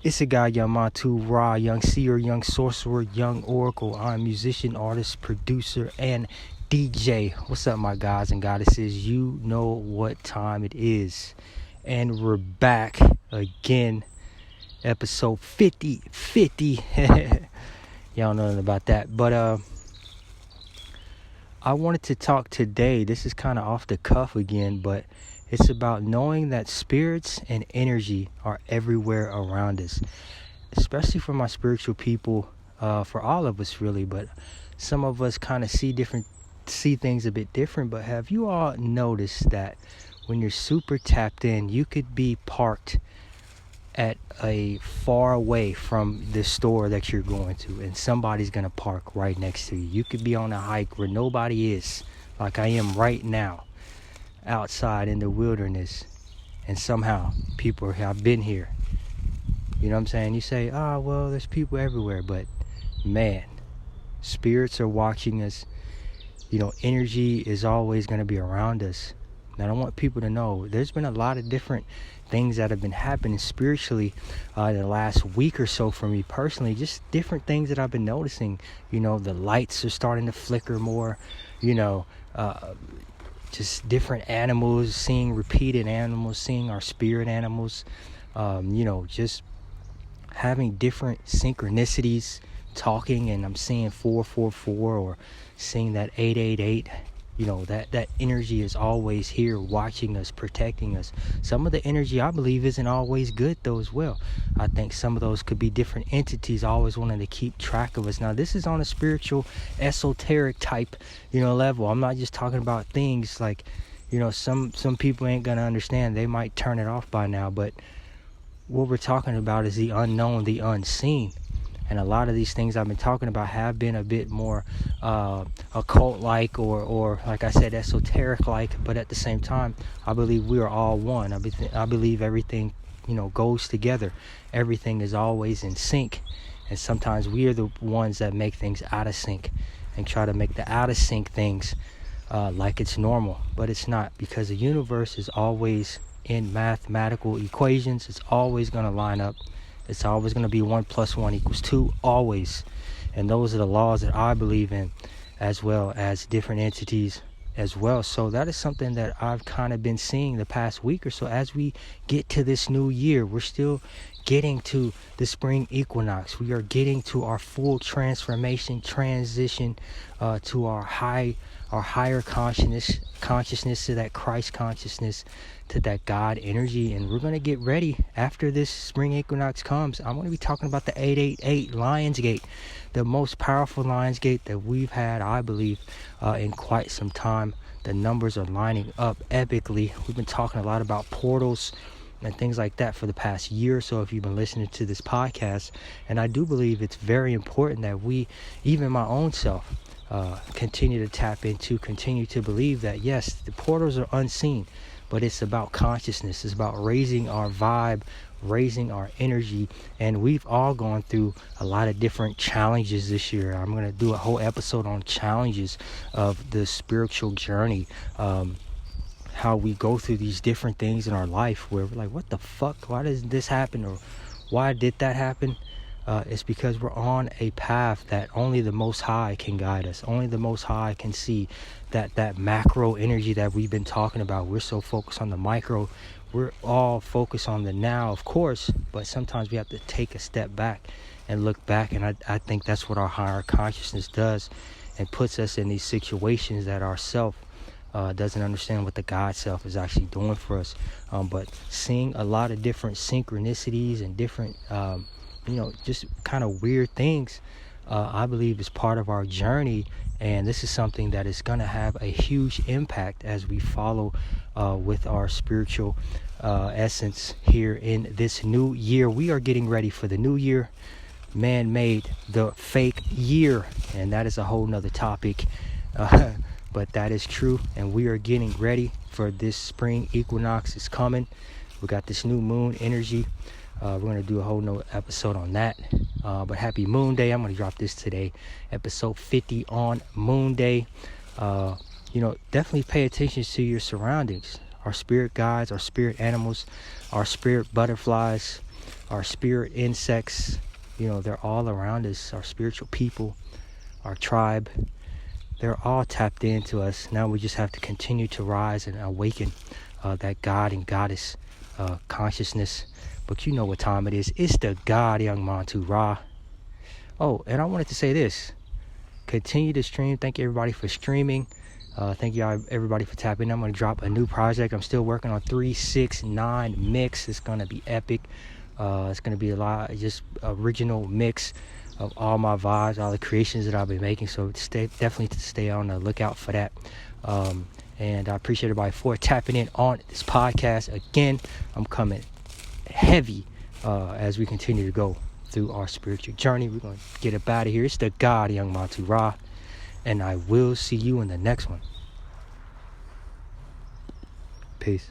It's a guy, young Montu-Ra, young seer, young sorcerer, young oracle. I'm musician, artist, producer, and DJ. What's up, my guys and goddesses? You know what time it is. And we're back again. Episode 50. Y'all know nothing about that. But I wanted to talk today. This is kind of off the cuff again, but it's about knowing that spirits and energy are everywhere around us, especially for my spiritual people, for all of us really, but some of us kind of see things a bit different. But have you all noticed that when you're super tapped in, you could be parked at a far away from the store that you're going to, and somebody's gonna park right next to you. You could be on a hike where nobody is, like I am right now, outside in the wilderness, and somehow people have been here. You know what I'm saying? You say, well, there's people everywhere, but man, spirits are watching us. You know, energy is always going to be around us. And I want people to know there's been a lot of different things that have been happening spiritually in the last week or so for me personally. Just different things that I've been noticing. You know, the lights are starting to flicker more. You know, just different animals, seeing repeated animals, seeing our spirit animals, just having different synchronicities, talking, and I'm seeing 444 or seeing that 888. You know, that energy is always here watching us, protecting us. Some of the energy, I believe, isn't always good though as well. I think some of those could be different entities always wanting to keep track of us. Now, this is on a spiritual, esoteric type, level. I'm not just talking about things like, some people ain't gonna understand. They might turn it off by now, but what we're talking about is the unknown, the unseen. And a lot of these things I've been talking about have been a bit more occult-like or like I said, esoteric-like. But at the same time, I believe we are all one. I believe everything, goes together. Everything is always in sync. And sometimes we are the ones that make things out of sync and try to make the out of sync things like it's normal. But it's not, because the universe is always in mathematical equations. It's always going to line up. It's always going to be 1 + 1 = 2, always. And those are the laws that I believe in, as well as different entities as well. So that is something that I've kind of been seeing the past week or so. As we get to this new year, we're still getting to the spring equinox. We are getting to our full transformation, transition to our higher consciousness, to that Christ consciousness, to that God energy. And we're going to get ready after this spring equinox comes. I'm going to be talking about the 888 Lionsgate, the most powerful Lionsgate that we've had, I believe, in quite some time. The numbers are lining up epically. We've been talking a lot about portals and things like that for the past year or so, if you've been listening to this podcast. And I do believe it's very important that we, even my own self, continue to tap into, continue to believe that, yes, the portals are unseen, but it's about consciousness. It's about raising our vibe, raising our energy. And we've all gone through a lot of different challenges this year. I'm going to do a whole episode on challenges of the spiritual journey, how we go through these different things in our life where we're like, what the fuck? Why does this happen? Or why did that happen? It's because we're on a path that only the Most High can guide us. Only the Most High can see that macro energy that we've been talking about. We're so focused on the micro. We're all focused on the now, of course, but sometimes we have to take a step back and look back. And I think that's what our higher consciousness does, and puts us in these situations that our self doesn't understand what the God self is actually doing for us. But seeing a lot of different synchronicities and different just kind of weird things, I believe is part of our journey. And this is something that is going to have a huge impact as we follow with our spiritual essence here in this new year. We are getting ready for the new year, man-made, the fake year. And that is a whole nother topic. But that is true. And we are getting ready for this spring equinox. Is coming. We got this new moon energy. We're going to do a whole nother episode on that. But happy MoonDay. I'm going to drop this today. Episode 50 on MoonDay. Definitely pay attention to your surroundings. Our spirit guides, our spirit animals, our spirit butterflies, our spirit insects, they're all around us. Our spiritual people, our tribe, they're all tapped into us. Now we just have to continue to rise and awaken that God and Goddess consciousness. But you know what time it is. It's the God Young Montu-Ra. Oh, and I wanted to say this. Continue to stream. Thank you everybody for streaming. Thank you everybody for tapping in. I'm going to drop a new project. I'm still working on 369 mix. It's going to be epic. It's going to be a lot, just original mix of all my vibes, all the creations that I've been making. So definitely stay on the lookout for that. And I appreciate everybody for tapping in on this podcast. Again, I'm coming heavy as we continue to go through our spiritual journey. We're going to get up out of here. It's the God Young Montu-Ra, and I will see you in the next one. Peace.